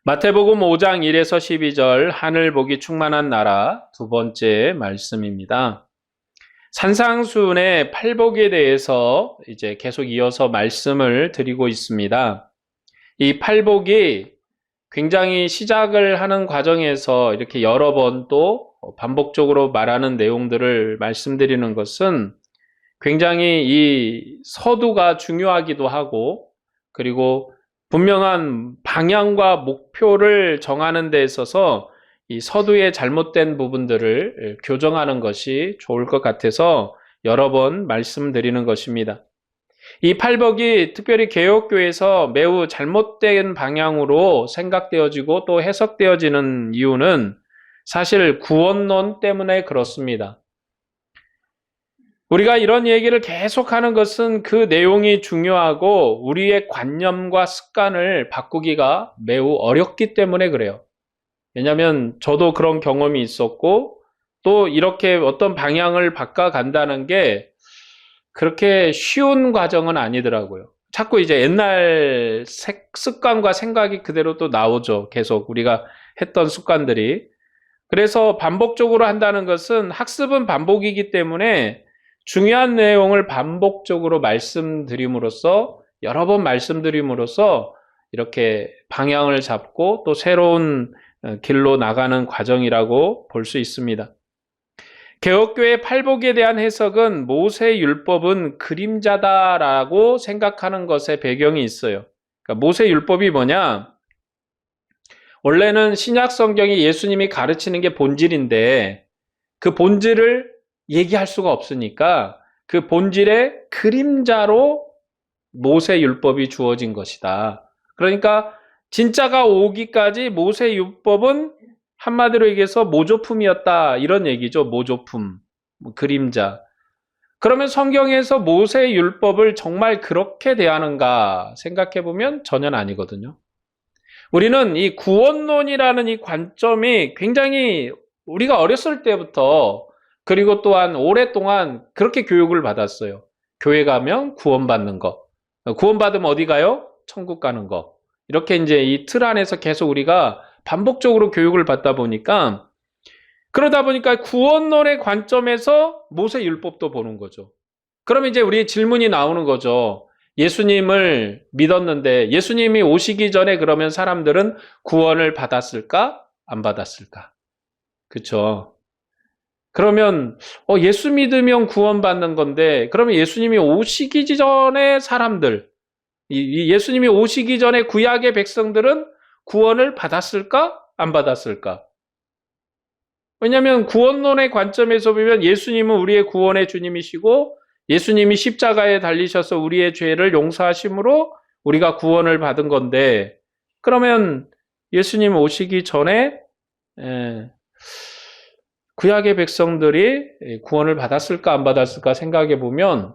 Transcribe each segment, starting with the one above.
마태복음 5장 1에서 12절 하늘 복이 충만한 나라 두 번째 말씀입니다. 산상수훈의 팔복에 대해서 이제 계속 이어서 말씀을 드리고 있습니다. 이 팔복이 굉장히 시작을 하는 과정에서 이렇게 여러 번 또 반복적으로 말하는 내용들을 말씀드리는 것은 굉장히 이 서두가 중요하기도 하고, 그리고 분명한 방향과 목표를 정하는 데 있어서 이 서두의 잘못된 부분들을 교정하는 것이 좋을 것 같아서 여러 번 말씀드리는 것입니다. 이 팔복이 특별히 개혁교회에서 매우 잘못된 방향으로 생각되어지고 또 해석되어지는 이유는 사실 구원론 때문에 그렇습니다. 우리가 이런 얘기를 계속하는 것은 그 내용이 중요하고 우리의 관념과 습관을 바꾸기가 매우 어렵기 때문에 그래요. 왜냐하면 저도 그런 경험이 있었고 또 이렇게 어떤 방향을 바꿔간다는 게 그렇게 쉬운 과정은 아니더라고요. 자꾸 이제 옛날 습관과 생각이 그대로 또 나오죠. 계속 우리가 했던 습관들이. 그래서 반복적으로 한다는 것은 학습은 반복이기 때문에 중요한 내용을 반복적으로 말씀드림으로써 여러 번 말씀드림으로써 이렇게 방향을 잡고 또 새로운 길로 나가는 과정이라고 볼 수 있습니다. 개혁교회 팔복에 대한 해석은 모세 율법은 그림자다라고 생각하는 것에 배경이 있어요. 그러니까 모세 율법이 뭐냐? 원래는 신약 성경이 예수님이 가르치는 게 본질인데 그 본질을 얘기할 수가 없으니까 그 본질의 그림자로 모세 율법이 주어진 것이다. 그러니까 진짜가 오기까지 모세 율법은 한마디로 얘기해서 모조품이었다, 이런 얘기죠. 모조품, 그림자. 그러면 성경에서 모세 율법을 정말 그렇게 대하는가 생각해보면 전혀 아니거든요. 우리는 이 구원론이라는 이 관점이 굉장히 우리가 어렸을 때부터 그리고 또한 오랫동안 그렇게 교육을 받았어요. 교회 가면 구원받는 거. 구원받으면 어디 가요? 천국 가는 거. 이렇게 이제 이 틀 안에서 계속 우리가 반복적으로 교육을 받다 보니까 그러다 보니까 구원론의 관점에서 모세 율법도 보는 거죠. 그럼 이제 우리 질문이 나오는 거죠. 예수님을 믿었는데 예수님이 오시기 전에 그러면 사람들은 구원을 받았을까? 안 받았을까? 그렇죠. 그러면 예수 믿으면 구원받는 건데 그러면 예수님이 오시기 전에 사람들, 예수님이 오시기 전에 구약의 백성들은 구원을 받았을까? 안 받았을까? 왜냐하면 구원론의 관점에서 보면 예수님은 우리의 구원의 주님이시고 예수님이 십자가에 달리셔서 우리의 죄를 용서하심으로 우리가 구원을 받은 건데, 그러면 예수님 오시기 전에 구약의 백성들이 구원을 받았을까 안 받았을까 생각해 보면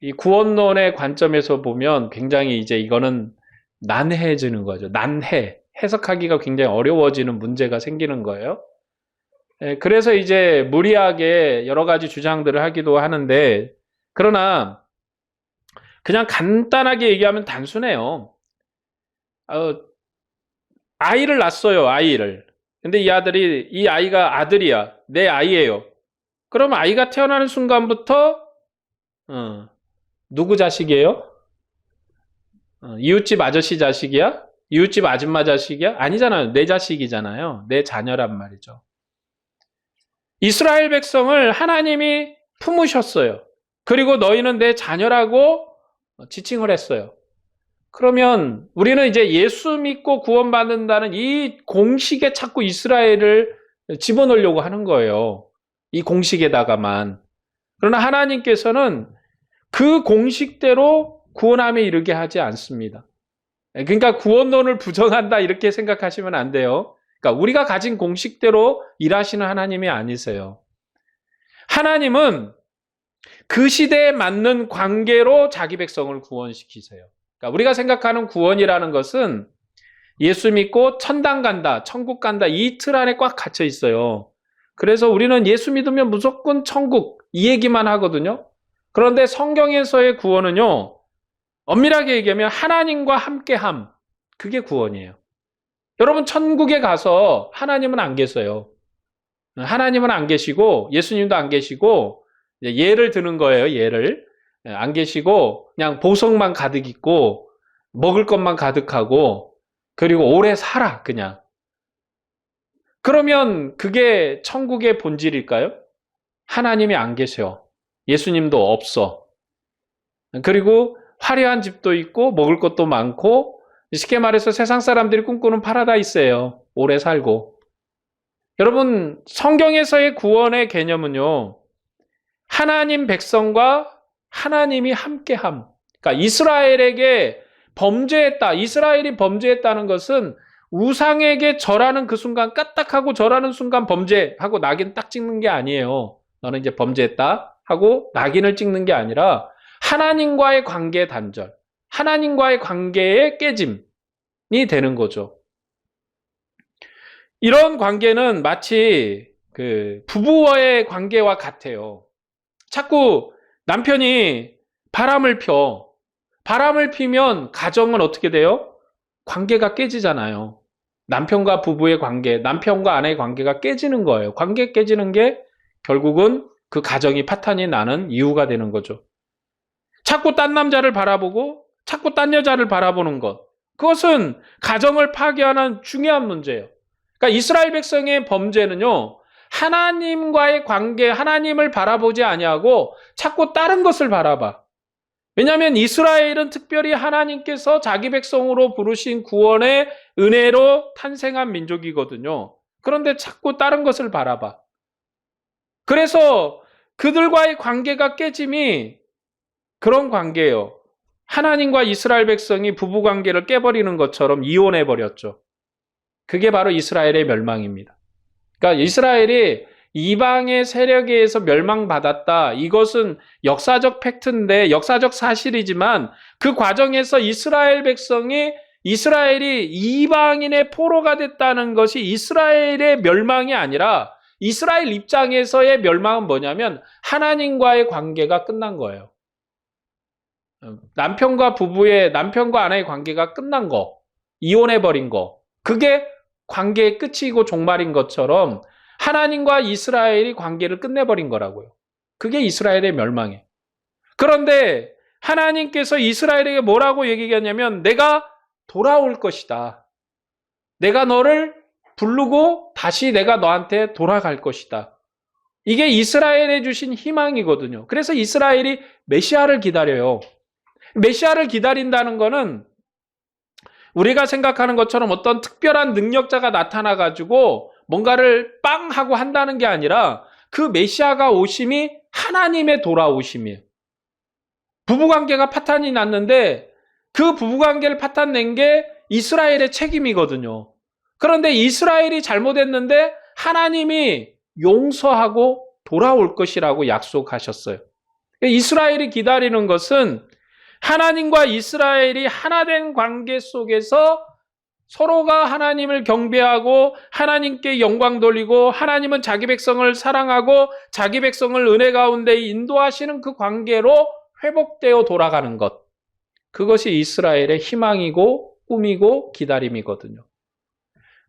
이 구원론의 관점에서 보면 굉장히 이제 이거는 난해해지는 거죠. 해석하기가 굉장히 어려워지는 문제가 생기는 거예요. 그래서 이제 무리하게 여러 가지 주장들을 하기도 하는데, 그러나 그냥 간단하게 얘기하면 단순해요. 아이를 낳았어요, 아이를. 근데 이 아이가 아들이야. 내 아이예요. 그럼 아이가 태어나는 순간부터 누구 자식이에요? 이웃집 아저씨 자식이야? 이웃집 아줌마 자식이야? 아니잖아요. 내 자식이잖아요. 내 자녀란 말이죠. 이스라엘 백성을 하나님이 품으셨어요. 그리고 너희는 내 자녀라고 지칭을 했어요. 그러면 우리는 이제 예수 믿고 구원받는다는 이 공식에 자꾸 이스라엘을 집어넣으려고 하는 거예요. 이 공식에다가만. 그러나 하나님께서는 그 공식대로 구원함에 이르게 하지 않습니다. 그러니까 구원론을 부정한다 이렇게 생각하시면 안 돼요. 그러니까 우리가 가진 공식대로 일하시는 하나님이 아니세요. 하나님은 그 시대에 맞는 관계로 자기 백성을 구원시키세요. 그러니까 우리가 생각하는 구원이라는 것은 예수 믿고 천당 간다, 천국 간다, 이 틀 안에 꽉 갇혀 있어요. 그래서 우리는 예수 믿으면 무조건 천국, 이 얘기만 하거든요. 그런데 성경에서의 구원은요, 엄밀하게 얘기하면 하나님과 함께함, 그게 구원이에요. 여러분, 천국에 가서 하나님은 안 계세요. 하나님은 안 계시고 예수님도 안 계시고, 예를 드는 거예요. 예를 안 계시고 그냥 보석만 가득 있고 먹을 것만 가득하고 그리고 오래 살아 그냥. 그러면 그게 천국의 본질일까요? 하나님이 안 계셔. 예수님도 없어. 그리고 화려한 집도 있고 먹을 것도 많고, 쉽게 말해서 세상 사람들이 꿈꾸는 파라다이스예요. 오래 살고. 여러분, 성경에서의 구원의 개념은요, 하나님 백성과 하나님이 함께함. 그러니까 이스라엘에게 범죄했다. 이스라엘이 범죄했다는 것은 우상에게 절하는 그 순간, 까딱하고 절하는 순간 범죄하고 낙인 딱 찍는 게 아니에요. 너는 이제 범죄했다 하고 낙인을 찍는 게 아니라 하나님과의 관계 단절, 하나님과의 관계의 깨짐이 되는 거죠. 이런 관계는 마치 그 부부와의 관계와 같아요. 자꾸 남편이 바람을 펴. 바람을 피면 가정은 어떻게 돼요? 관계가 깨지잖아요. 남편과 부부의 관계, 남편과 아내의 관계가 깨지는 거예요. 관계 깨지는 게 결국은 그 가정이 파탄이 나는 이유가 되는 거죠. 자꾸 딴 남자를 바라보고 자꾸 딴 여자를 바라보는 것. 그것은 가정을 파괴하는 중요한 문제예요. 그러니까 이스라엘 백성의 범죄는요, 하나님과의 관계, 하나님을 바라보지 아니하고 자꾸 다른 것을 바라봐. 왜냐하면 이스라엘은 특별히 하나님께서 자기 백성으로 부르신 구원의 은혜로 탄생한 민족이거든요. 그런데 자꾸 다른 것을 바라봐. 그래서 그들과의 관계가 깨짐이 그런 관계예요. 하나님과 이스라엘 백성이 부부관계를 깨버리는 것처럼 이혼해버렸죠. 그게 바로 이스라엘의 멸망입니다. 그러니까 이스라엘이 이방의 세력에 의해서 멸망받았다. 이것은 역사적 팩트인데, 역사적 사실이지만 그 과정에서 이스라엘이 이방인의 포로가 됐다는 것이 이스라엘의 멸망이 아니라 이스라엘 입장에서의 멸망은 뭐냐면 하나님과의 관계가 끝난 거예요. 남편과 아내의 관계가 끝난 거, 이혼해버린 거, 그게 관계의 끝이고 종말인 것처럼 하나님과 이스라엘이 관계를 끝내버린 거라고요. 그게 이스라엘의 멸망이에요. 그런데 하나님께서 이스라엘에게 뭐라고 얘기했냐면, 내가 돌아올 것이다. 내가 너를 부르고 다시 내가 너한테 돌아갈 것이다. 이게 이스라엘에 주신 희망이거든요. 그래서 이스라엘이 메시아를 기다려요. 메시아를 기다린다는 거는 우리가 생각하는 것처럼 어떤 특별한 능력자가 나타나가지고 뭔가를 빵 하고 한다는 게 아니라 그 메시아가 오심이 하나님의 돌아오심이에요. 부부관계가 파탄이 났는데 그 부부관계를 파탄 낸 게 이스라엘의 책임이거든요. 그런데 이스라엘이 잘못했는데 하나님이 용서하고 돌아올 것이라고 약속하셨어요. 이스라엘이 기다리는 것은 하나님과 이스라엘이 하나된 관계 속에서 서로가 하나님을 경배하고 하나님께 영광 돌리고 하나님은 자기 백성을 사랑하고 자기 백성을 은혜 가운데 인도하시는 그 관계로 회복되어 돌아가는 것. 그것이 이스라엘의 희망이고 꿈이고 기다림이거든요.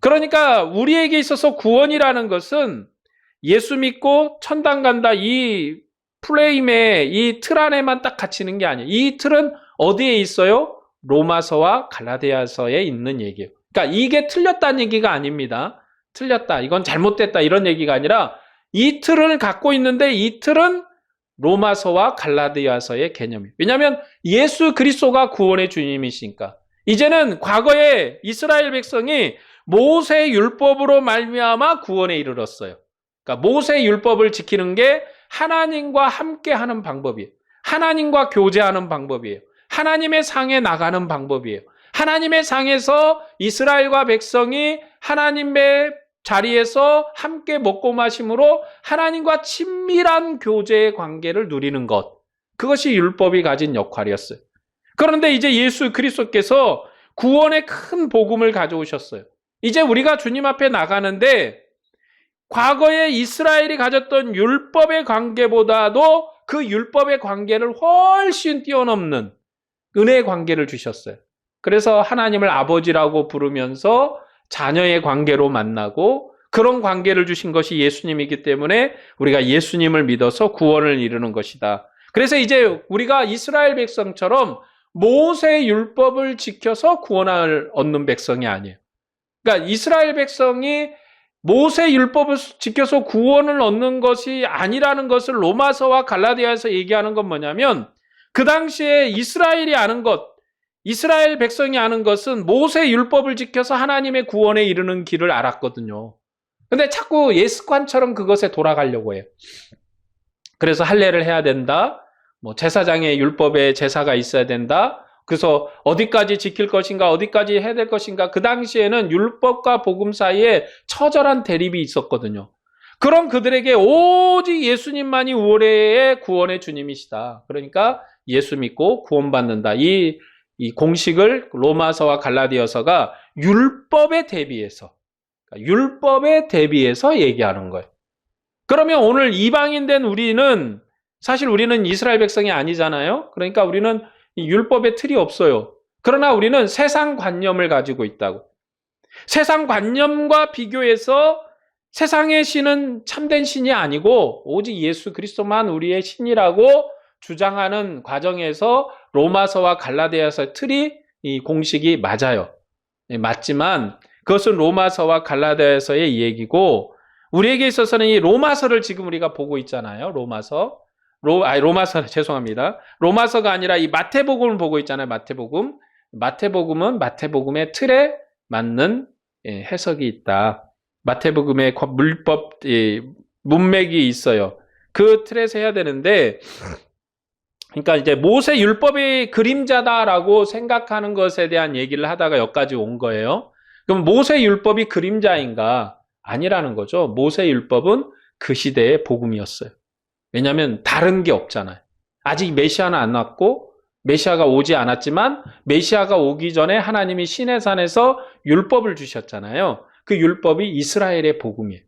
그러니까 우리에게 있어서 구원이라는 것은 예수 믿고 천당 간다 이 프레임에 이 틀 안에만 딱 갇히는 게 아니에요. 이 틀은 어디에 있어요? 로마서와 갈라디아서에 있는 얘기예요. 그러니까 이게 틀렸다는 얘기가 아닙니다. 틀렸다, 이건 잘못됐다 이런 얘기가 아니라 이 틀을 갖고 있는데 이 틀은 로마서와 갈라디아서의 개념이에요. 왜냐하면 예수 그리스도가 구원의 주님이시니까. 이제는 과거에 이스라엘 백성이 모세 율법으로 말미암아 구원에 이르렀어요. 그러니까 모세 율법을 지키는 게 하나님과 함께하는 방법이에요. 하나님과 교제하는 방법이에요. 하나님의 상에 나가는 방법이에요. 하나님의 상에서 이스라엘과 백성이 하나님의 자리에서 함께 먹고 마심으로 하나님과 친밀한 교제의 관계를 누리는 것. 그것이 율법이 가진 역할이었어요. 그런데 이제 예수 그리스도께서 구원의 큰 복음을 가져오셨어요. 이제 우리가 주님 앞에 나가는데 과거에 이스라엘이 가졌던 율법의 관계보다도 그 율법의 관계를 훨씬 뛰어넘는 은혜의 관계를 주셨어요. 그래서 하나님을 아버지라고 부르면서 자녀의 관계로 만나고 그런 관계를 주신 것이 예수님이기 때문에 우리가 예수님을 믿어서 구원을 이루는 것이다. 그래서 이제 우리가 이스라엘 백성처럼 모세의 율법을 지켜서 구원을 얻는 백성이 아니에요. 그러니까 이스라엘 백성이 모세 율법을 지켜서 구원을 얻는 것이 아니라는 것을 로마서와 갈라디아에서 얘기하는 건 뭐냐면 그 당시에 이스라엘이 아는 것, 이스라엘 백성이 아는 것은 모세 율법을 지켜서 하나님의 구원에 이르는 길을 알았거든요. 근데 자꾸 예습관처럼 그것에 돌아가려고 해요. 그래서 할례를 해야 된다. 뭐 제사장의 율법에 제사가 있어야 된다. 그래서 어디까지 지킬 것인가, 어디까지 해야 될 것인가. 그 당시에는 율법과 복음 사이에 처절한 대립이 있었거든요. 그런 그들에게 오직 예수님만이 우리의 구원의 주님이시다. 그러니까 예수 믿고 구원받는다. 이 공식을 로마서와 갈라디아서가 율법에 대비해서 얘기하는 거예요. 그러면 오늘 이방인 된 우리는 사실 우리는 이스라엘 백성이 아니잖아요. 그러니까 우리는 율법의 틀이 없어요. 그러나 우리는 세상 관념을 가지고 있다고. 세상 관념과 비교해서 세상의 신은 참된 신이 아니고 오직 예수 그리스도만 우리의 신이라고 주장하는 과정에서 로마서와 갈라디아서의 틀이 이 공식이 맞아요. 맞지만 그것은 로마서와 갈라디아서의 얘기고 우리에게 있어서는 이 로마서를 지금 우리가 보고 있잖아요. 로마서 죄송합니다. 로마서가 아니라 이 마태복음을 보고 있잖아요. 마태복음은 마태복음의 틀에 맞는 해석이 있다. 마태복음의 물법 문맥이 있어요. 그 틀에서 해야 되는데 그러니까 이제 모세 율법의 그림자다라고 생각하는 것에 대한 얘기를 하다가 여기까지 온 거예요. 그럼 모세 율법이 그림자인가? 아니라는 거죠. 모세 율법은 그 시대의 복음이었어요. 왜냐하면 다른 게 없잖아요. 아직 메시아는 안 왔고 메시아가 오지 않았지만 메시아가 오기 전에 하나님이 시내산에서 율법을 주셨잖아요. 그 율법이 이스라엘의 복음이에요.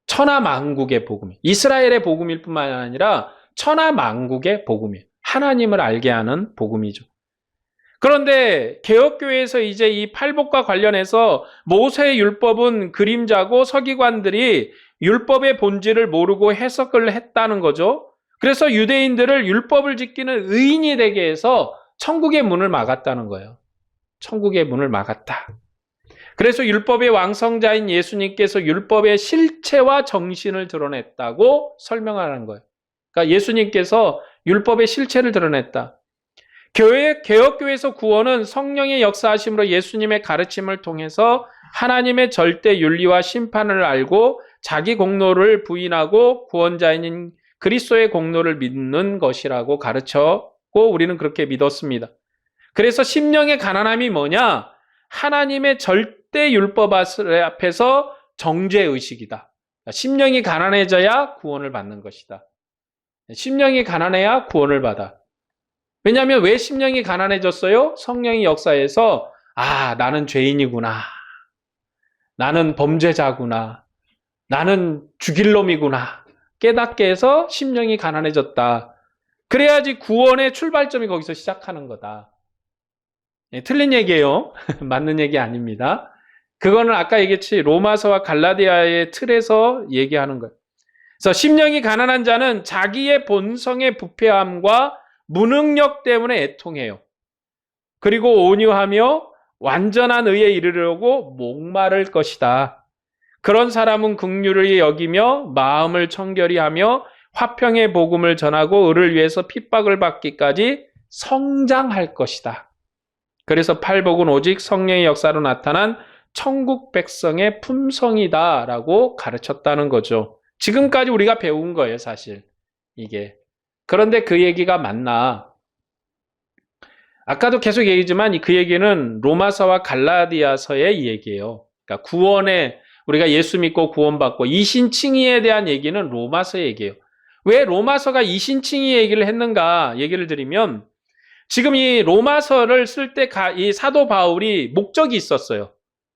천하만국의 복음이에요. 이스라엘의 복음일 뿐만 아니라 천하만국의 복음이에요. 하나님을 알게 하는 복음이죠. 그런데 개혁교회에서 이제 이 팔복과 관련해서 모세의 율법은 그림자고 서기관들이 율법의 본질을 모르고 해석을 했다는 거죠. 그래서 유대인들을 율법을 지키는 의인이 되게 해서 천국의 문을 막았다는 거예요. 천국의 문을 막았다. 그래서 율법의 왕성자인 예수님께서 율법의 실체와 정신을 드러냈다고 설명하는 거예요. 그러니까 예수님께서 율법의 실체를 드러냈다. 개혁교회에서 구원은 성령의 역사하심으로 예수님의 가르침을 통해서 하나님의 절대 윤리와 심판을 알고 자기 공로를 부인하고 구원자인 그리스도의 공로를 믿는 것이라고 가르쳤고 우리는 그렇게 믿었습니다. 그래서 심령의 가난함이 뭐냐? 하나님의 절대 율법 앞에서 정죄의식이다. 심령이 가난해져야 구원을 받는 것이다. 심령이 가난해야 구원을 받아. 왜냐하면 왜 심령이 가난해졌어요? 성령의 역사에서 나는 죄인이구나. 나는 범죄자구나. 나는 죽일 놈이구나. 깨닫게 해서 심령이 가난해졌다. 그래야지 구원의 출발점이 거기서 시작하는 거다. 틀린 얘기예요. 맞는 얘기 아닙니다. 그거는 아까 얘기했지 로마서와 갈라디아의 틀에서 얘기하는 거예요. 그래서 심령이 가난한 자는 자기의 본성의 부패함과 무능력 때문에 애통해요. 그리고 온유하며 완전한 의에 이르려고 목마를 것이다. 그런 사람은 긍휼히 여기며 마음을 청결히 하며 화평의 복음을 전하고 의를 위해서 핍박을 받기까지 성장할 것이다. 그래서 팔복은 오직 성령의 역사로 나타난 천국 백성의 품성이다라고 가르쳤다는 거죠. 지금까지 우리가 배운 거예요, 사실. 이게. 그런데 그 얘기가 맞나? 아까도 계속 얘기지만 그 얘기는 로마서와 갈라디아서의 얘기예요. 그러니까 구원에 우리가 예수 믿고 구원받고 이신칭의에 대한 얘기는 로마서 얘기예요. 왜 로마서가 이신칭의 얘기를 했는가 얘기를 드리면 지금 이 로마서를 쓸 때 이 사도 바울이 목적이 있었어요.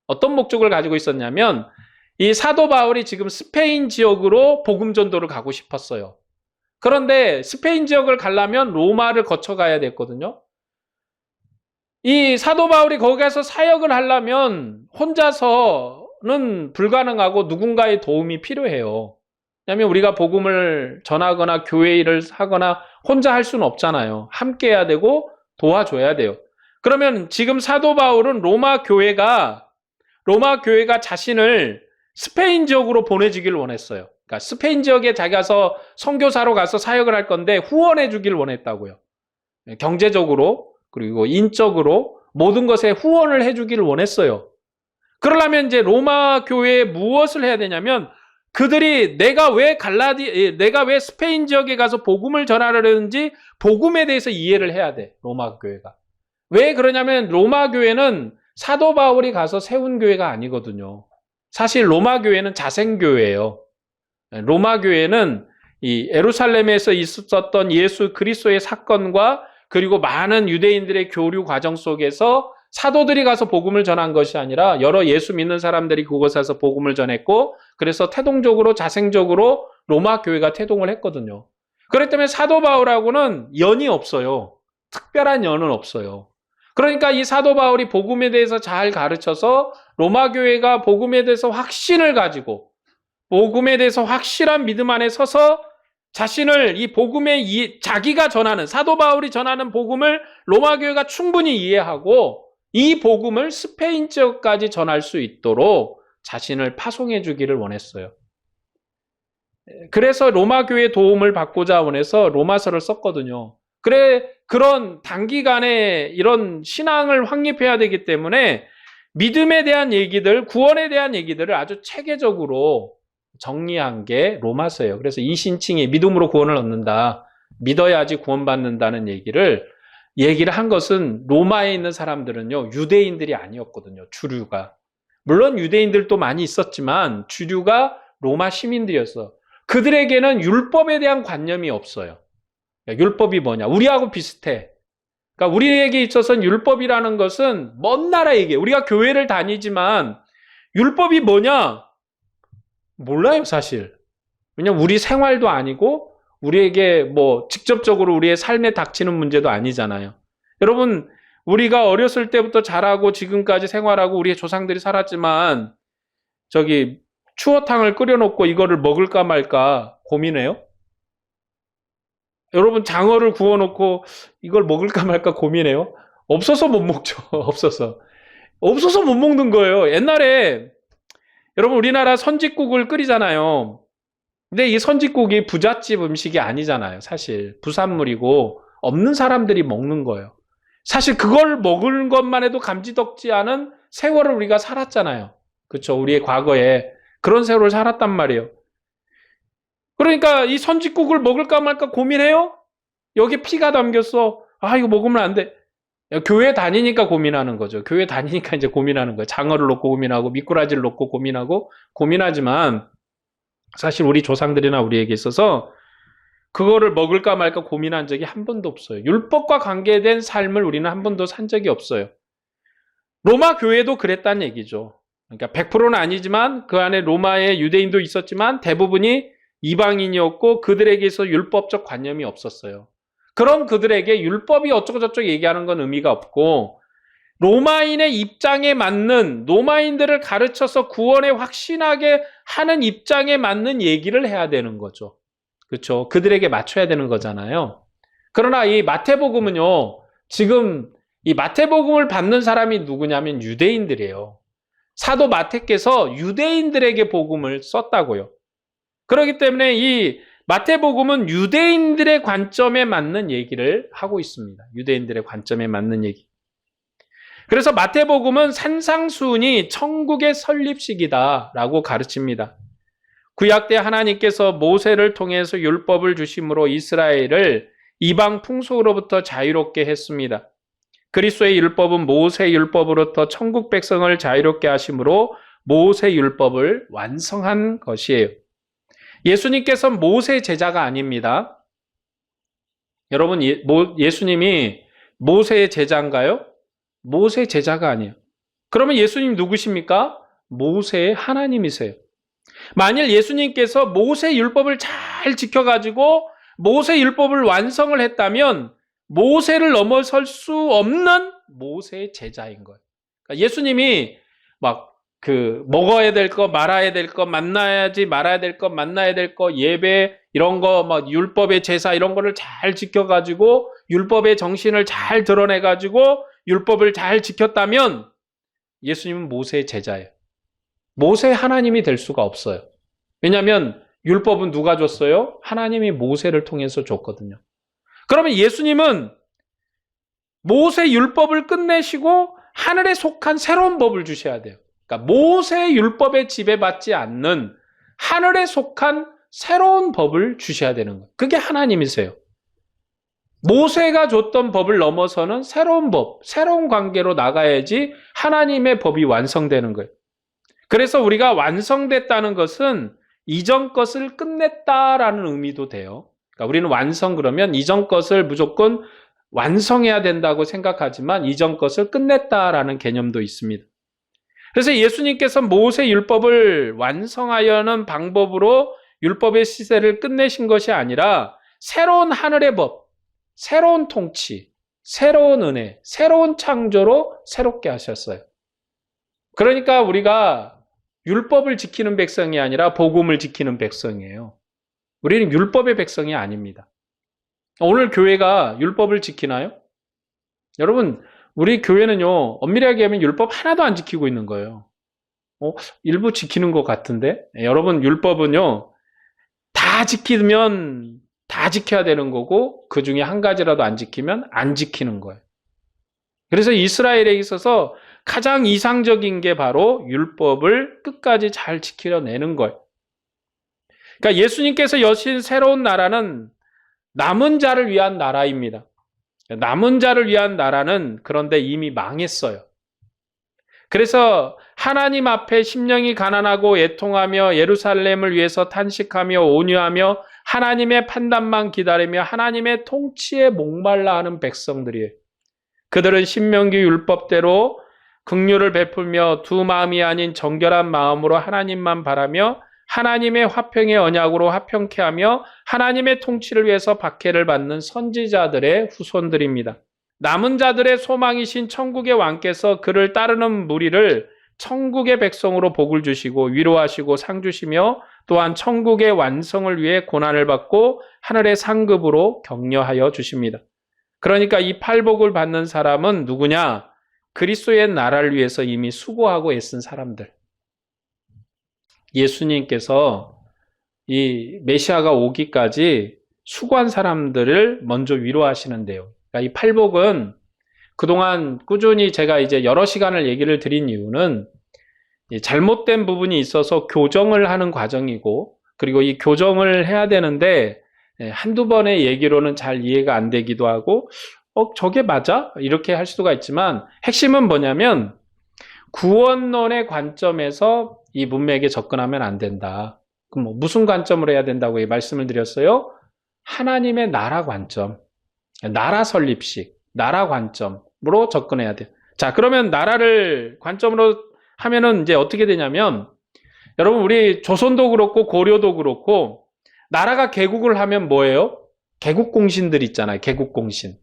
어떤 목적을 가지고 있었냐면 이 사도 바울이 지금 스페인 지역으로 복음 전도를 가고 싶었어요. 그런데 스페인 지역을 가려면 로마를 거쳐가야 됐거든요. 이 사도 바울이 거기 가서 사역을 하려면 혼자서는 불가능하고 누군가의 도움이 필요해요. 왜냐하면 우리가 복음을 전하거나 교회 일을 하거나 혼자 할 수는 없잖아요. 함께 해야 되고 도와줘야 돼요. 그러면 지금 사도 바울은 로마 교회가 자신을 스페인 지역으로 보내주길 원했어요. 그러니까 스페인 지역에 자기 가서 선교사로 가서 사역을 할 건데 후원해 주길 원했다고요. 경제적으로 그리고 인적으로 모든 것에 후원을 해주기를 원했어요. 그러려면 이제 로마 교회에 무엇을 해야 되냐면 그들이 내가 왜 스페인 지역에 가서 복음을 전하려는지 복음에 대해서 이해를 해야 돼. 로마 교회가. 왜 그러냐면 로마 교회는 사도 바울이 가서 세운 교회가 아니거든요. 사실 로마 교회는 자생교회예요. 로마 교회는 이 예루살렘에서 있었던 예수 그리스도의 사건과 그리고 많은 유대인들의 교류 과정 속에서 사도들이 가서 복음을 전한 것이 아니라 여러 예수 믿는 사람들이 그곳에서 복음을 전했고 그래서 태동적으로 자생적으로 로마 교회가 태동을 했거든요. 그렇기 때문에 사도 바울하고는 연이 없어요. 특별한 연은 없어요. 그러니까 이 사도 바울이 복음에 대해서 잘 가르쳐서 로마 교회가 복음에 대해서 확신을 가지고 복음에 대해서 확실한 믿음 안에 서서 자신을 이 복음에 자기가 전하는 사도 바울이 전하는 복음을 로마 교회가 충분히 이해하고 이 복음을 스페인 지역까지 전할 수 있도록 자신을 파송해 주기를 원했어요. 그래서 로마 교회의 도움을 받고자 원해서 로마서를 썼거든요. 그런 단기간에 이런 신앙을 확립해야 되기 때문에 믿음에 대한 얘기들, 구원에 대한 얘기들을 아주 체계적으로 정리한 게 로마서예요. 그래서 이신칭이 믿음으로 구원을 얻는다. 믿어야지 구원받는다는 얘기를 한 것은 로마에 있는 사람들은요, 유대인들이 아니었거든요. 주류가. 물론 유대인들도 많이 있었지만 주류가 로마 시민들이었어. 그들에게는 율법에 대한 관념이 없어요. 율법이 뭐냐? 우리하고 비슷해. 그러니까 우리에게 있어서는 율법이라는 것은 먼 나라 얘기예요. 우리가 교회를 다니지만 율법이 뭐냐? 몰라요, 사실. 왜냐면 우리 생활도 아니고 우리에게 뭐 직접적으로 우리의 삶에 닥치는 문제도 아니잖아요. 여러분, 우리가 어렸을 때부터 자라고 지금까지 생활하고 우리의 조상들이 살았지만 추어탕을 끓여놓고 이거를 먹을까 말까 고민해요? 여러분, 장어를 구워놓고 이걸 먹을까 말까 고민해요? 없어서 못 먹죠. 없어서 못 먹는 거예요. 옛날에 여러분, 우리나라 선짓국을 끓이잖아요. 근데 이 선짓국이 부잣집 음식이 아니잖아요. 사실 부산물이고 없는 사람들이 먹는 거예요. 사실 그걸 먹을 것만 해도 감지덕지 않은 세월을 우리가 살았잖아요. 그렇죠? 우리의 과거에 그런 세월을 살았단 말이에요. 그러니까 이 선짓국을 먹을까 말까 고민해요? 여기 피가 담겼어. 아, 이거 먹으면 안 돼. 교회 다니니까 고민하는 거죠. 교회 다니니까 이제 고민하는 거예요. 장어를 놓고 고민하고 미꾸라지를 놓고 고민하지만 사실 우리 조상들이나 우리에게 있어서 그거를 먹을까 말까 고민한 적이 한 번도 없어요. 율법과 관계된 삶을 우리는 한 번도 산 적이 없어요. 로마 교회도 그랬다는 얘기죠. 그러니까 100%는 아니지만 그 안에 로마의 유대인도 있었지만 대부분이 이방인이었고 그들에게서 율법적 관념이 없었어요. 그럼 그들에게 율법이 어쩌고저쩌고 얘기하는 건 의미가 없고 로마인의 입장에 맞는 로마인들을 가르쳐서 구원에 확신하게 하는 입장에 맞는 얘기를 해야 되는 거죠. 그렇죠? 그들에게 맞춰야 되는 거잖아요. 그러나 이 마태복음은요. 지금 이 마태복음을 받는 사람이 누구냐면 유대인들이에요. 사도 마태께서 유대인들에게 복음을 썼다고요. 그렇기 때문에 이 마태복음은 유대인들의 관점에 맞는 얘기를 하고 있습니다. 유대인들의 관점에 맞는 얘기. 그래서 마태복음은 산상수훈이 천국의 설립식이다라고 가르칩니다. 구약 때 하나님께서 모세를 통해서 율법을 주심으로 이스라엘을 이방 풍속으로부터 자유롭게 했습니다. 그리스도의 율법은 모세 율법으로부터 천국 백성을 자유롭게 하심으로 모세 율법을 완성한 것이에요. 예수님께서 모세 제자가 아닙니다. 여러분, 예수님이 모세의 제자인가요? 모세 제자가 아니에요. 그러면 예수님 누구십니까? 모세의 하나님이세요. 만일 예수님께서 모세 율법을 잘 지켜가지고 모세 율법을 완성을 했다면 모세를 넘어설 수 없는 모세의 제자인 거예요. 그러니까 예수님이 막 먹어야 될 거, 말아야 될 거, 만나야지 말아야 될 거, 만나야 될 거, 예배, 이런 거, 막 율법의 제사 이런 거를 잘 지켜가지고 율법의 정신을 잘 드러내가지고 율법을 잘 지켰다면 예수님은 모세의 제자예요. 모세 하나님이 될 수가 없어요. 왜냐하면 율법은 누가 줬어요? 하나님이 모세를 통해서 줬거든요. 그러면 예수님은 모세 율법을 끝내시고 하늘에 속한 새로운 법을 주셔야 돼요. 그러니까 모세 율법에 지배받지 않는 하늘에 속한 새로운 법을 주셔야 되는 거예요. 그게 하나님이세요. 모세가 줬던 법을 넘어서는 새로운 법, 새로운 관계로 나가야지 하나님의 법이 완성되는 거예요. 그래서 우리가 완성됐다는 것은 이전 것을 끝냈다라는 의미도 돼요. 그러니까 우리는 완성 그러면 이전 것을 무조건 완성해야 된다고 생각하지만 이전 것을 끝냈다라는 개념도 있습니다. 그래서 예수님께서 모세 율법을 완성하려는 방법으로 율법의 시대를 끝내신 것이 아니라 새로운 하늘의 법, 새로운 통치, 새로운 은혜, 새로운 창조로 새롭게 하셨어요. 그러니까 우리가 율법을 지키는 백성이 아니라 복음을 지키는 백성이에요. 우리는 율법의 백성이 아닙니다. 오늘 교회가 율법을 지키나요? 여러분, 우리 교회는요, 엄밀하게 얘기하면 율법 하나도 안 지키고 있는 거예요. 일부 지키는 것 같은데? 여러분, 율법은요, 다 지키면 다 지켜야 되는 거고, 그 중에 한 가지라도 안 지키면 안 지키는 거예요. 그래서 이스라엘에 있어서 가장 이상적인 게 바로 율법을 끝까지 잘 지켜내는 거예요. 그러니까 예수님께서 여신 새로운 나라는 남은 자를 위한 나라입니다. 남은 자를 위한 나라는 그런데 이미 망했어요. 그래서 하나님 앞에 심령이 가난하고 애통하며 예루살렘을 위해서 탄식하며 온유하며 하나님의 판단만 기다리며 하나님의 통치에 목말라 하는 백성들이에요. 그들은 신명기 율법대로 긍휼을 베풀며 두 마음이 아닌 정결한 마음으로 하나님만 바라며 하나님의 화평의 언약으로 화평케 하며 하나님의 통치를 위해서 박해를 받는 선지자들의 후손들입니다. 남은 자들의 소망이신 천국의 왕께서 그를 따르는 무리를 천국의 백성으로 복을 주시고 위로하시고 상 주시며 또한 천국의 완성을 위해 고난을 받고 하늘의 상급으로 격려하여 주십니다. 그러니까 이 팔복을 받는 사람은 누구냐? 그리스도의 나라를 위해서 이미 수고하고 애쓴 사람들. 예수님께서 이 메시아가 오기까지 수고한 사람들을 먼저 위로하시는데요. 그러니까 이 팔복은 그동안 꾸준히 제가 이제 여러 시간을 얘기를 드린 이유는 잘못된 부분이 있어서 교정을 하는 과정이고, 그리고 이 교정을 해야 되는데 한두 번의 얘기로는 잘 이해가 안 되기도 하고, 저게 맞아? 이렇게 할 수가 있지만 핵심은 뭐냐면 구원론의 관점에서 이 문맥에 접근하면 안 된다. 그럼 무슨 관점으로 해야 된다고 말씀을 드렸어요? 하나님의 나라 관점, 나라 설립식, 나라 관점으로 접근해야 돼요. 자, 그러면 나라를 관점으로 하면은 이제 어떻게 되냐면, 여러분 우리 조선도 그렇고 고려도 그렇고 나라가 개국을 하면 뭐예요? 개국공신들 있잖아요. 개국공신.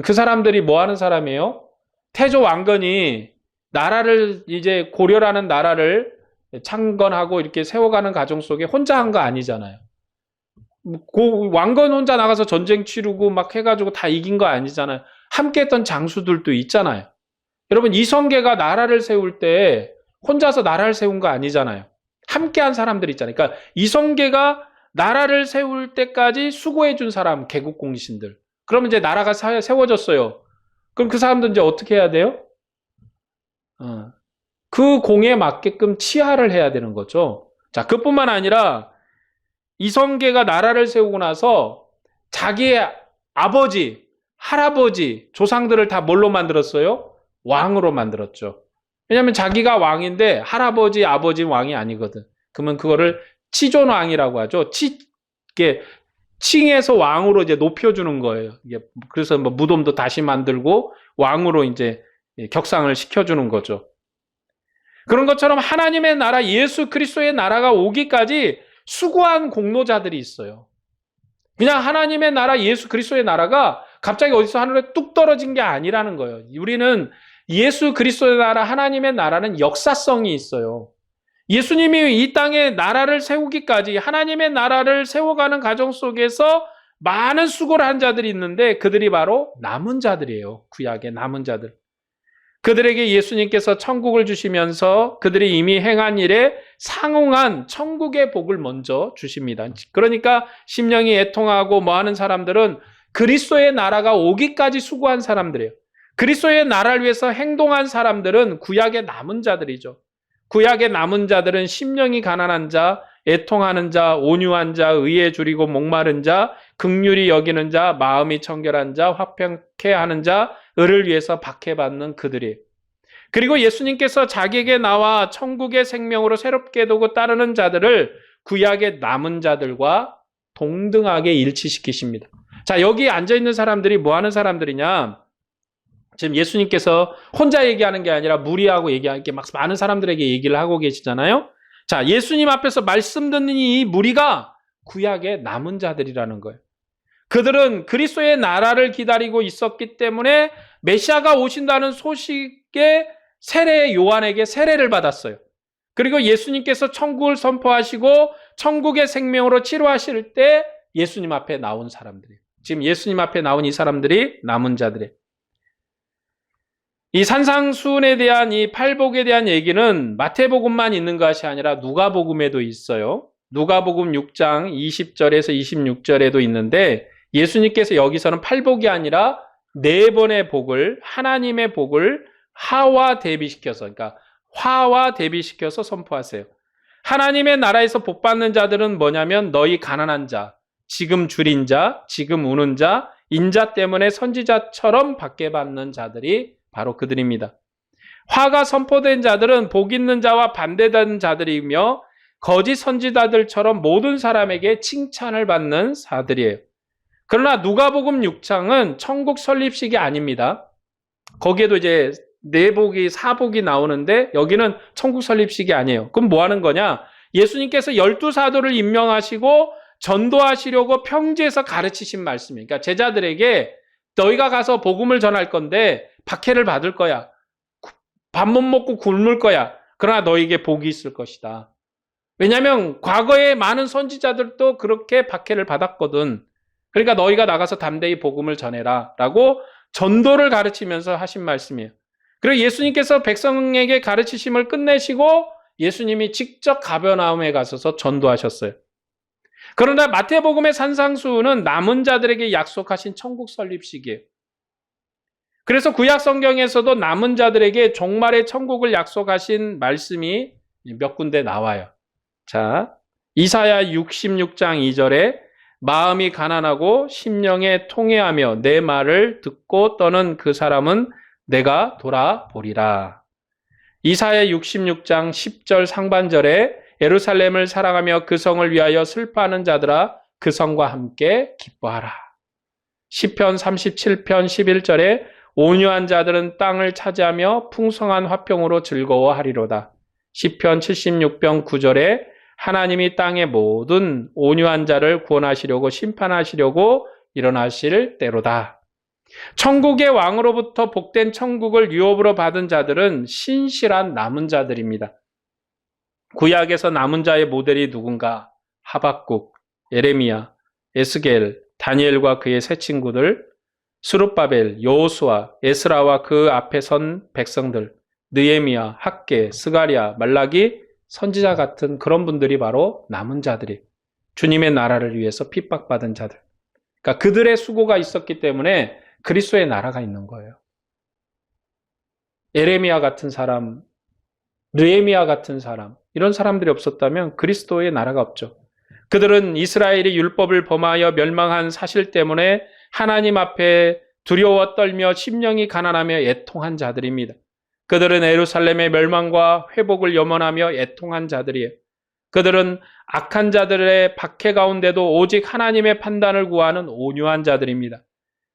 그 사람들이 뭐 하는 사람이에요? 태조 왕건이 나라를 이제 고려라는 나라를 창건하고 이렇게 세워가는 과정 속에 혼자 한 거 아니잖아요. 왕건 혼자 나가서 전쟁 치르고 막 해가지고 다 이긴 거 아니잖아요. 함께 했던 장수들도 있잖아요. 여러분 이성계가 나라를 세울 때 혼자서 나라를 세운 거 아니잖아요. 함께 한 사람들 있잖아요. 그러니까 이성계가 나라를 세울 때까지 수고해 준 사람, 개국공신들. 그러면 이제 나라가 세워졌어요. 그럼 그 사람들 이제 어떻게 해야 돼요? 그 공에 맞게끔 치하를 해야 되는 거죠. 자, 그뿐만 아니라 이성계가 나라를 세우고 나서 자기의 아버지, 할아버지, 조상들을 다 뭘로 만들었어요? 왕으로 만들었죠. 왜냐하면 자기가 왕인데 할아버지, 아버지 왕이 아니거든. 그러면 그거를 치존왕이라고 하죠. 칭해서 왕으로 이제 높여주는 거예요. 그래서 뭐 무덤도 다시 만들고 왕으로 이제 격상을 시켜주는 거죠. 그런 것처럼 하나님의 나라, 예수 그리스도의 나라가 오기까지 수고한 공로자들이 있어요. 그냥 하나님의 나라, 예수 그리스도의 나라가 갑자기 어디서 하늘에 뚝 떨어진 게 아니라는 거예요. 우리는 예수 그리스도의 나라, 하나님의 나라는 역사성이 있어요. 예수님이 이 땅에 나라를 세우기까지 하나님의 나라를 세워가는 과정 속에서 많은 수고를 한 자들이 있는데 그들이 바로 남은 자들이에요. 구약의 남은 자들. 그들에게 예수님께서 천국을 주시면서 그들이 이미 행한 일에 상응한 천국의 복을 먼저 주십니다. 그러니까 심령이 애통하고 뭐하는 사람들은 그리스도의 나라가 오기까지 수고한 사람들이에요. 그리스도의 나라를 위해서 행동한 사람들은 구약의 남은 자들이죠. 구약의 남은 자들은 심령이 가난한 자, 애통하는 자, 온유한 자, 의에 줄이고 목마른 자, 긍휼히 여기는 자, 마음이 청결한 자, 화평케 하는 자, 을을 위해서 박해받는 그들이. 그리고 예수님께서 자기에게 나와 천국의 생명으로 새롭게 두고 따르는 자들을 구약의 남은 자들과 동등하게 일치시키십니다. 자, 여기 앉아있는 사람들이 뭐 하는 사람들이냐? 지금 예수님께서 혼자 얘기하는 게 아니라 무리하고 얘기하는 게 막 많은 사람들에게 얘기를 하고 계시잖아요. 자, 예수님 앞에서 말씀 듣는 이 무리가 구약의 남은 자들이라는 거예요. 그들은 그리스도의 나라를 기다리고 있었기 때문에 메시아가 오신다는 소식에 요한에게 세례를 받았어요. 그리고 예수님께서 천국을 선포하시고 천국의 생명으로 치료하실 때 예수님 앞에 나온 사람들이에요. 지금 예수님 앞에 나온 이 사람들이 남은 자들이에요. 이 산상수훈에 대한 이 팔복에 대한 얘기는 마태복음만 있는 것이 아니라 누가복음에도 있어요. 누가복음 6장 20절에서 26절에도 있는데 예수님께서 여기서는 팔복이 아니라 4번의 복을, 하나님의 복을 화와 대비시켜서 선포하세요. 하나님의 나라에서 복 받는 자들은 뭐냐면 너희 가난한 자, 지금 줄인 자, 지금 우는 자, 인자 때문에 선지자처럼 받게 받는 자들이 바로 그들입니다. 화가 선포된 자들은 복 있는 자와 반대되는 자들이며 거짓 선지자들처럼 모든 사람에게 칭찬을 받는 자들이에요. 그러나 누가복음 6장은 천국 설립식이 아닙니다. 거기에도 이제 4복이 4복이 나오는데 여기는 천국 설립식이 아니에요. 그럼 뭐 하는 거냐? 예수님께서 12사도를 임명하시고 전도하시려고 평지에서 가르치신 말씀이에요. 그러니까 제자들에게 너희가 가서 복음을 전할 건데 박해를 받을 거야. 밥 못 먹고 굶을 거야. 그러나 너희에게 복이 있을 것이다. 왜냐하면 과거에 많은 선지자들도 그렇게 박해를 받았거든. 그러니까 너희가 나가서 담대히 복음을 전해라 라고 전도를 가르치면서 하신 말씀이에요. 그리고 예수님께서 백성에게 가르치심을 끝내시고 예수님이 직접 가버나움에 가셔서 전도하셨어요. 그러나 마태복음의 산상수훈은 남은 자들에게 약속하신 천국 설립식이에요. 그래서 구약 성경에서도 남은 자들에게 종말의 천국을 약속하신 말씀이 몇 군데 나와요. 자, 이사야 66장 2절에 마음이 가난하고 심령에 통회하며 내 말을 듣고 떠는 그 사람은 내가 돌아보리라. 이사야 66장 10절 상반절에 예루살렘을 사랑하며 그 성을 위하여 슬퍼하는 자들아 그 성과 함께 기뻐하라. 시편 37편 11절에 온유한 자들은 땅을 차지하며 풍성한 화평으로 즐거워하리로다. 시편 76편 9절에 하나님이 땅의 모든 온유한 자를 구원하시려고 심판하시려고 일어나실 때로다. 천국의 왕으로부터 복된 천국을 유업으로 받은 자들은 신실한 남은 자들입니다. 구약에서 남은 자의 모델이 누군가? 하박국, 예레미야, 에스겔, 다니엘과 그의 세 친구들, 스룹바벨, 여호수아, 에스라와 그 앞에 선 백성들, 느헤미야, 학개, 스가랴, 말라기, 선지자 같은 그런 분들이 바로 남은 자들이 주님의 나라를 위해서 핍박받은 자들. 그러니까 그들의 수고가 있었기 때문에 그리스도의 나라가 있는 거예요. 예레미야 같은 사람, 느헤미야 같은 사람, 이런 사람들이 없었다면 그리스도의 나라가 없죠. 그들은 이스라엘이 율법을 범하여 멸망한 사실 때문에 하나님 앞에 두려워 떨며 심령이 가난하며 애통한 자들입니다. 그들은 예루살렘의 멸망과 회복을 염원하며 애통한 자들이에요. 그들은 악한 자들의 박해 가운데도 오직 하나님의 판단을 구하는 온유한 자들입니다.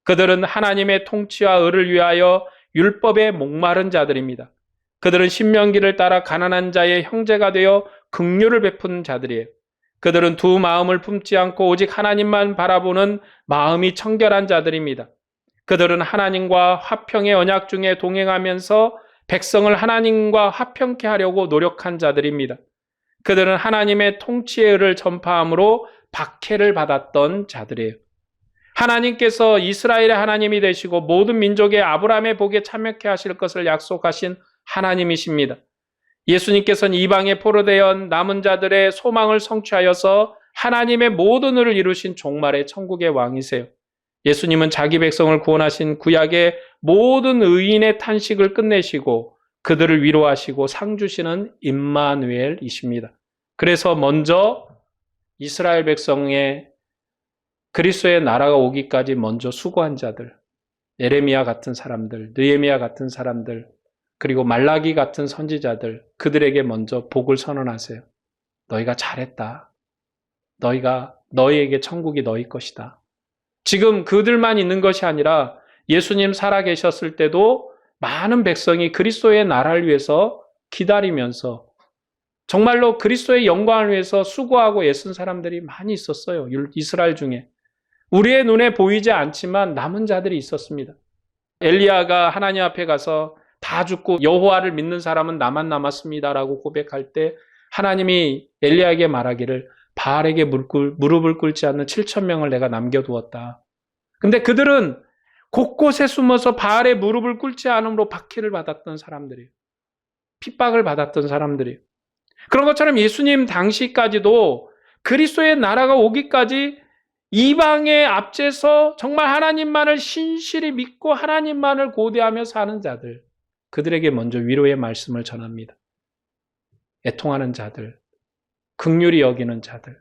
그들은 하나님의 통치와 의를 위하여 율법에 목마른 자들입니다. 그들은 신명기를 따라 가난한 자의 형제가 되어 긍휼을 베푸는 자들이에요. 그들은 두 마음을 품지 않고 오직 하나님만 바라보는 마음이 청결한 자들입니다. 그들은 하나님과 화평의 언약 중에 동행하면서 백성을 하나님과 화평케 하려고 노력한 자들입니다. 그들은 하나님의 통치의 의를 전파함으로 박해를 받았던 자들이에요. 하나님께서 이스라엘의 하나님이 되시고 모든 민족의 아브라함의 복에 참여케 하실 것을 약속하신 하나님이십니다. 예수님께서는 이방에 포로되어 남은 자들의 소망을 성취하여서 하나님의 모든 의를 이루신 종말의 천국의 왕이세요. 예수님은 자기 백성을 구원하신 구약의 모든 의인의 탄식을 끝내시고 그들을 위로하시고 상 주시는 임마누엘이십니다. 그래서 먼저 이스라엘 백성의 그리스도의 나라가 오기까지 먼저 수고한 자들, 예레미야 같은 사람들, 느헤미야 같은 사람들, 그리고 말라기 같은 선지자들, 그들에게 먼저 복을 선언하세요. 너희가 잘했다. 너희에게 천국이 너희 것이다. 지금 그들만 있는 것이 아니라 예수님 살아계셨을 때도 많은 백성이 그리스도의 나라를 위해서 기다리면서 정말로 그리스도의 영광을 위해서 수고하고 애쓴 사람들이 많이 있었어요. 이스라엘 중에. 우리의 눈에 보이지 않지만 남은 자들이 있었습니다. 엘리야가 하나님 앞에 가서 다 죽고 여호와를 믿는 사람은 나만 남았습니다라고 고백할 때 하나님이 엘리야에게 말하기를 바알에게 무릎을 꿇지 않는 7,000명을 내가 남겨두었다. 근데 그들은 곳곳에 숨어서 바알의 무릎을 꿇지 않음으로 박해를 받았던 사람들이에요. 핍박을 받았던 사람들이에요. 그런 것처럼 예수님 당시까지도 그리스도의 나라가 오기까지 이방의 앞에서 정말 하나님만을 신실히 믿고 하나님만을 고대하며 사는 자들, 그들에게 먼저 위로의 말씀을 전합니다. 애통하는 자들, 긍휼히 여기는 자들,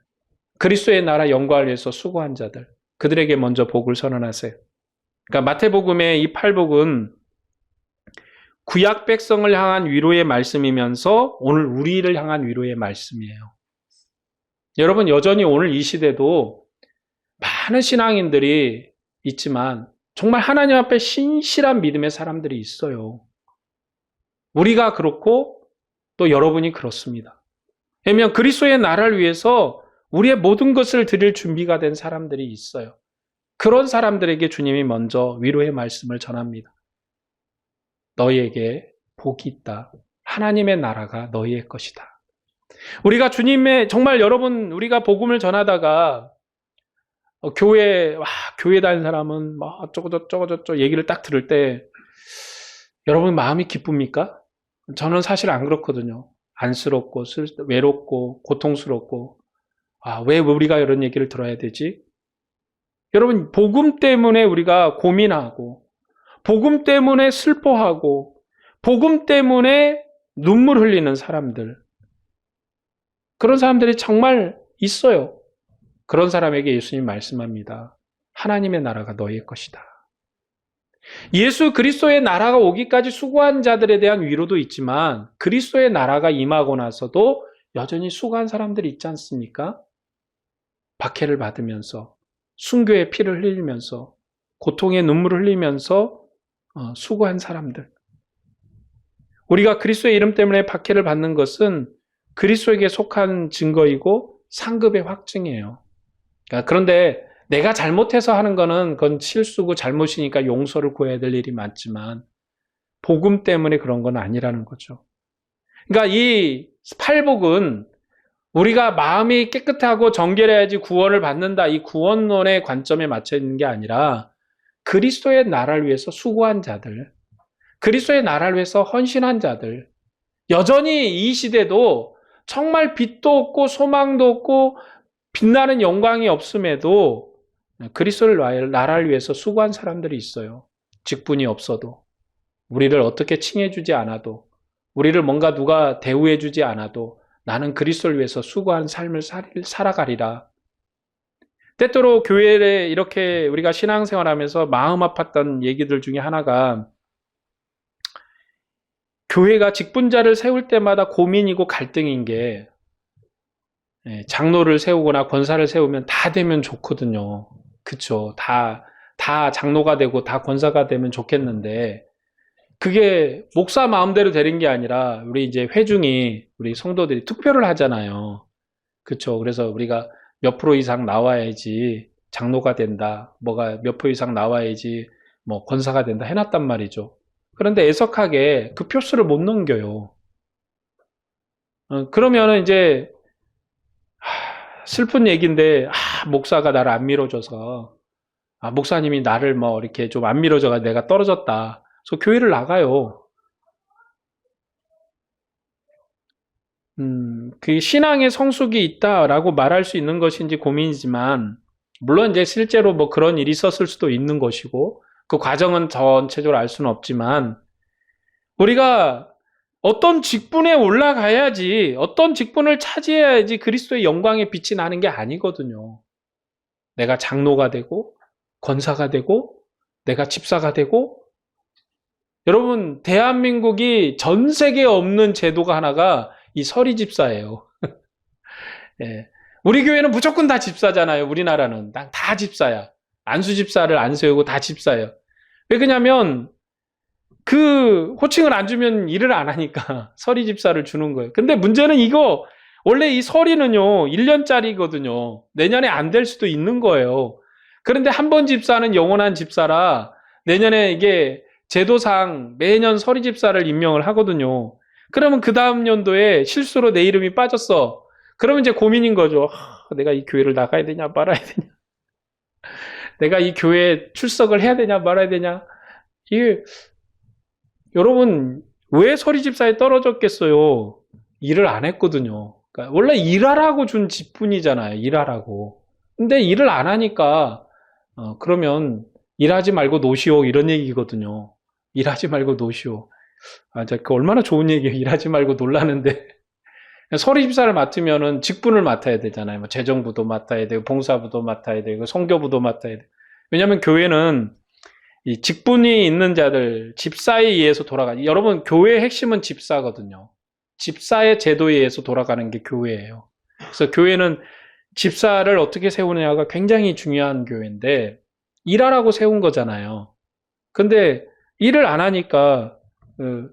그리스도의 나라 영광을 위해서 수고한 자들, 그들에게 먼저 복을 선언하세요. 그러니까 마태복음의 이 팔복은 구약 백성을 향한 위로의 말씀이면서 오늘 우리를 향한 위로의 말씀이에요. 여러분, 여전히 오늘 이 시대도 많은 신앙인들이 있지만 정말 하나님 앞에 신실한 믿음의 사람들이 있어요. 우리가 그렇고 또 여러분이 그렇습니다. 왜냐하면 그리스도의 나라를 위해서 우리의 모든 것을 드릴 준비가 된 사람들이 있어요. 그런 사람들에게 주님이 먼저 위로의 말씀을 전합니다. 너희에게 복이 있다. 하나님의 나라가 너희의 것이다. 우리가 주님의 정말 여러분 우리가 복음을 전하다가 교회 다니는 사람은 막 어쩌고 얘기를 딱 들을 때 여러분 마음이 기쁩니까? 저는 사실 안 그렇거든요. 안쓰럽고 외롭고 고통스럽고 왜 우리가 이런 얘기를 들어야 되지? 여러분 복음 때문에 우리가 고민하고 복음 때문에 슬퍼하고 복음 때문에 눈물 흘리는 사람들, 그런 사람들이 정말 있어요. 그런 사람에게 예수님 말씀합니다. 하나님의 나라가 너희의 것이다. 예수 그리스도의 나라가 오기까지 수고한 자들에 대한 위로도 있지만 그리스도의 나라가 임하고 나서도 여전히 수고한 사람들이 있지 않습니까? 박해를 받으면서 순교의 피를 흘리면서 고통의 눈물을 흘리면서 수고한 사람들. 우리가 그리스도의 이름 때문에 박해를 받는 것은 그리스도에게 속한 증거이고 상급의 확증이에요. 그런데 내가 잘못해서 하는 거는 그건 실수고 잘못이니까 용서를 구해야 될 일이 많지만 복음 때문에 그런 건 아니라는 거죠. 그러니까 이 팔복은 우리가 마음이 깨끗하고 정결해야지 구원을 받는다, 이 구원론의 관점에 맞춰 있는 게 아니라 그리스도의 나라를 위해서 수고한 자들, 그리스도의 나라를 위해서 헌신한 자들, 여전히 이 시대도 정말 빛도 없고 소망도 없고 빛나는 영광이 없음에도 그리스도의 나라를 위해서 수고한 사람들이 있어요. 직분이 없어도, 우리를 어떻게 칭해주지 않아도, 우리를 뭔가 누가 대우해주지 않아도 나는 그리스도를 위해서 수고한 삶을 살아가리라. 때때로 교회에 이렇게 우리가 신앙생활하면서 마음 아팠던 얘기들 중에 하나가 교회가 직분자를 세울 때마다 고민이고 갈등인 게 장로를 세우거나 권사를 세우면 다 되면 좋거든요. 그쵸? 다 장로가 되고 다 권사가 되면 좋겠는데 그게 목사 마음대로 되는 게 아니라 우리 이제 회중이 우리 성도들이 투표를 하잖아요. 그쵸? 그래서 우리가 몇 프로 이상 나와야지 장로가 된다. 뭐가 몇 프로 이상 나와야지 뭐 권사가 된다 해놨단 말이죠. 그런데 애석하게 그 표수를 못 넘겨요. 그러면은 이제 슬픈 얘기인데 목사가 나를 안 밀어줘서 목사님이 나를 뭐 이렇게 좀 안 밀어줘가 내가 떨어졌다. 그래서 교회를 나가요. 그 신앙의 성숙이 있다라고 말할 수 있는 것인지 고민이지만, 물론 이제 실제로 뭐 그런 일이 있었을 수도 있는 것이고, 그 과정은 전체적으로 알 수는 없지만, 우리가 어떤 직분에 올라가야지, 어떤 직분을 차지해야지 그리스도의 영광의 빛이 나는 게 아니거든요. 내가 장로가 되고, 권사가 되고, 내가 집사가 되고, 여러분, 대한민국이 전 세계에 없는 제도가 하나가 이 서리 집사예요. 예. 우리 교회는 무조건 다 집사잖아요. 우리나라는 다 집사야. 안수 집사를 안 세우고 다 집사예요. 왜 그러냐면 그 호칭을 안 주면 일을 안 하니까 서리 집사를 주는 거예요. 근데 문제는 이거 원래 이 서리는요 1년짜리거든요. 내년에 안 될 수도 있는 거예요. 그런데 한 번 집사는 영원한 집사라 내년에 이게 제도상 매년 서리 집사를 임명을 하거든요. 그러면 그 다음 연도에 실수로 내 이름이 빠졌어. 그러면 이제 고민인 거죠. 내가 이 교회를 나가야 되냐 말아야 되냐. 내가 이 교회에 출석을 해야 되냐 말아야 되냐. 이게 여러분 왜 서리 집사에 떨어졌겠어요? 일을 안 했거든요. 그러니까 원래 일하라고 준 직분이잖아요. 일하라고. 근데 일을 안 하니까 그러면 일하지 말고 노시오 이런 얘기거든요. 일하지 말고 노시오. 그 얼마나 좋은 얘기예요. 일하지 말고 놀라는데. 서리 집사를 맡으면은 직분을 맡아야 되잖아요. 뭐 재정부도 맡아야 되고, 봉사부도 맡아야 되고, 선교부도 맡아야 되고. 왜냐하면 교회는 이 직분이 있는 자들, 집사에 의해서 여러분, 교회의 핵심은 집사거든요. 집사의 제도에 의해서 돌아가는 게 교회예요. 그래서 교회는 집사를 어떻게 세우느냐가 굉장히 중요한 교회인데, 일하라고 세운 거잖아요. 근데 일을 안 하니까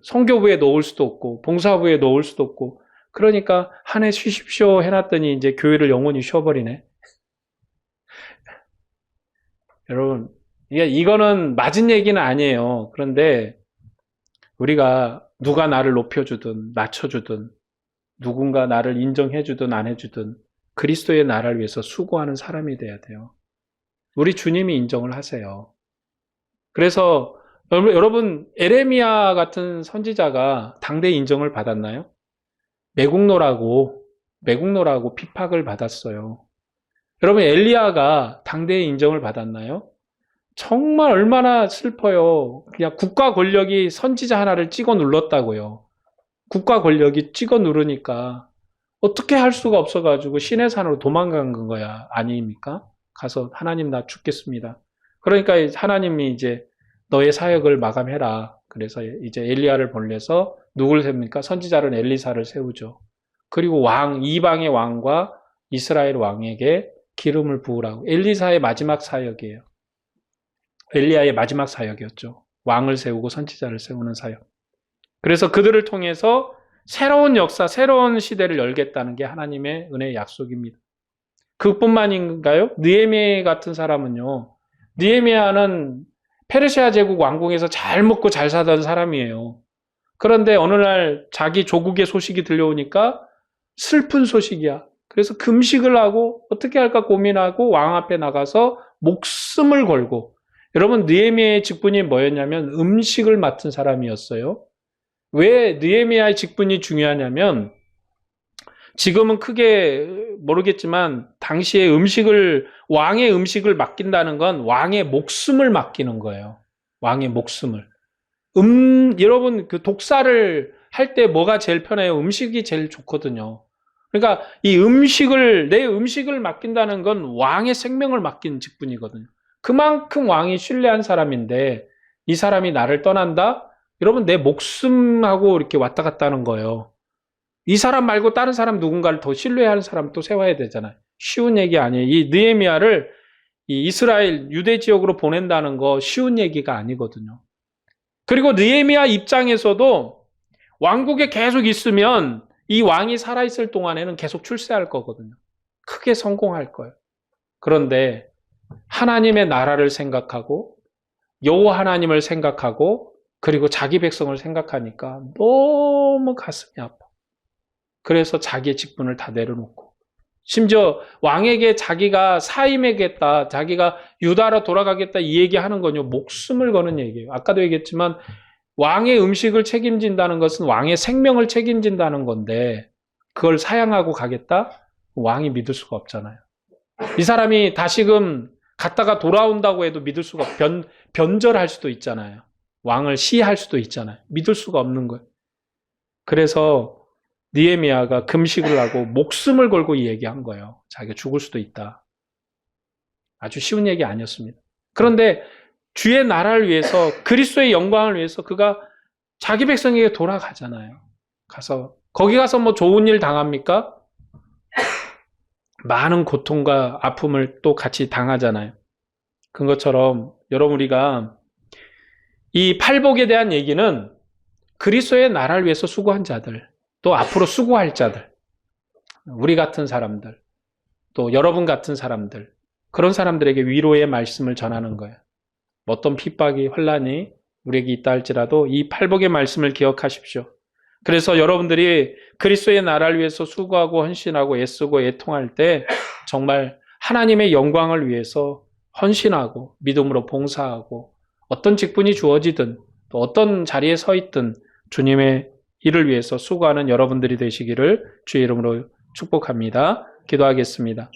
선교부에 넣을 수도 없고, 봉사부에 넣을 수도 없고, 그러니까 한 해 쉬십시오 해놨더니 이제 교회를 영원히 쉬어버리네. 여러분, 이거는 맞은 얘기는 아니에요. 그런데 우리가 누가 나를 높여주든 낮춰주든 누군가 나를 인정해주든 안 해주든 그리스도의 나라를 위해서 수고하는 사람이 돼야 돼요. 우리 주님이 인정을 하세요. 그래서 여러분 에레미야 같은 선지자가 당대 인정을 받았나요? 매국노라고 핍박을 받았어요. 여러분 엘리야가 당대의 인정을 받았나요? 정말 얼마나 슬퍼요. 그냥 국가 권력이 선지자 하나를 찍어 눌렀다고요. 국가 권력이 찍어 누르니까 어떻게 할 수가 없어가지고 시내 산으로 도망간 거야. 아닙니까? 가서 하나님 나 죽겠습니다. 그러니까 하나님이 이제 너의 사역을 마감해라. 그래서 이제 엘리야를 보내서 누굴 세웁니까? 선지자는 엘리사를 세우죠. 그리고 이방의 왕과 이스라엘 왕에게 기름을 부으라고. 엘리사의 마지막 사역이에요. 엘리야의 마지막 사역이었죠. 왕을 세우고 선지자를 세우는 사역. 그래서 그들을 통해서 새로운 역사, 새로운 시대를 열겠다는 게 하나님의 은혜의 약속입니다. 그뿐만인가요? 느헤미야 같은 사람은요. 느헤미야는 페르시아 제국 왕궁에서 잘 먹고 잘 사던 사람이에요. 그런데 어느 날 자기 조국의 소식이 들려오니까 슬픈 소식이야. 그래서 금식을 하고 어떻게 할까 고민하고 왕 앞에 나가서 목숨을 걸고, 여러분 느헤미야의 직분이 뭐였냐면 음식을 맡은 사람이었어요. 왜 느헤미야의 직분이 중요하냐면 지금은 크게 모르겠지만 당시에 왕의 음식을 맡긴다는 건 왕의 목숨을 맡기는 거예요. 왕의 목숨을. 여러분 그 독사를 할 때 뭐가 제일 편해요? 음식이 제일 좋거든요. 그러니까 내 음식을 맡긴다는 건 왕의 생명을 맡긴 직분이거든요. 그만큼 왕이 신뢰한 사람인데 이 사람이 나를 떠난다? 여러분 내 목숨하고 이렇게 왔다 갔다 하는 거예요. 이 사람 말고 다른 사람 누군가를 더 신뢰하는 사람 또 세워야 되잖아요. 쉬운 얘기 아니에요. 이 느헤미야를 이 이스라엘 유대 지역으로 보낸다는 거 쉬운 얘기가 아니거든요. 그리고 느헤미야 입장에서도 왕국에 계속 있으면 이 왕이 살아있을 동안에는 계속 출세할 거거든요. 크게 성공할 거예요. 그런데 하나님의 나라를 생각하고 여호와 하나님을 생각하고 그리고 자기 백성을 생각하니까 너무 가슴이 아파. 그래서 자기의 직분을 다 내려놓고 심지어 왕에게 자기가 사임하겠다, 자기가 유다로 돌아가겠다 이 얘기하는 건요, 목숨을 거는 얘기예요. 아까도 얘기했지만 왕의 음식을 책임진다는 것은 왕의 생명을 책임진다는 건데 그걸 사양하고 가겠다? 왕이 믿을 수가 없잖아요. 이 사람이 다시금 갔다가 돌아온다고 해도 믿을 수가 변절할 수도 있잖아요. 왕을 시해할 수도 있잖아요. 믿을 수가 없는 거예요. 그래서 느헤미야가 금식을 하고 목숨을 걸고 이 얘기한 거예요. 자기가 죽을 수도 있다. 아주 쉬운 얘기 아니었습니다. 그런데 주의 나라를 위해서 그리스도의 영광을 위해서 그가 자기 백성에게 돌아가잖아요. 가서 거기 가서 뭐 좋은 일 당합니까? 많은 고통과 아픔을 또 같이 당하잖아요. 그것처럼 여러분 우리가 이 팔복에 대한 얘기는 그리스도의 나라를 위해서 수고한 자들, 또 앞으로 수고할 자들, 우리 같은 사람들, 또 여러분 같은 사람들, 그런 사람들에게 위로의 말씀을 전하는 거예요. 어떤 핍박이, 환란이 우리에게 있다 할지라도 이 팔복의 말씀을 기억하십시오. 그래서 여러분들이 그리스도의 나라를 위해서 수고하고 헌신하고 애쓰고 애통할 때 정말 하나님의 영광을 위해서 헌신하고 믿음으로 봉사하고 어떤 직분이 주어지든 또 어떤 자리에 서 있든 주님의 일을 위해서 수고하는 여러분들이 되시기를 주의 이름으로 축복합니다. 기도하겠습니다.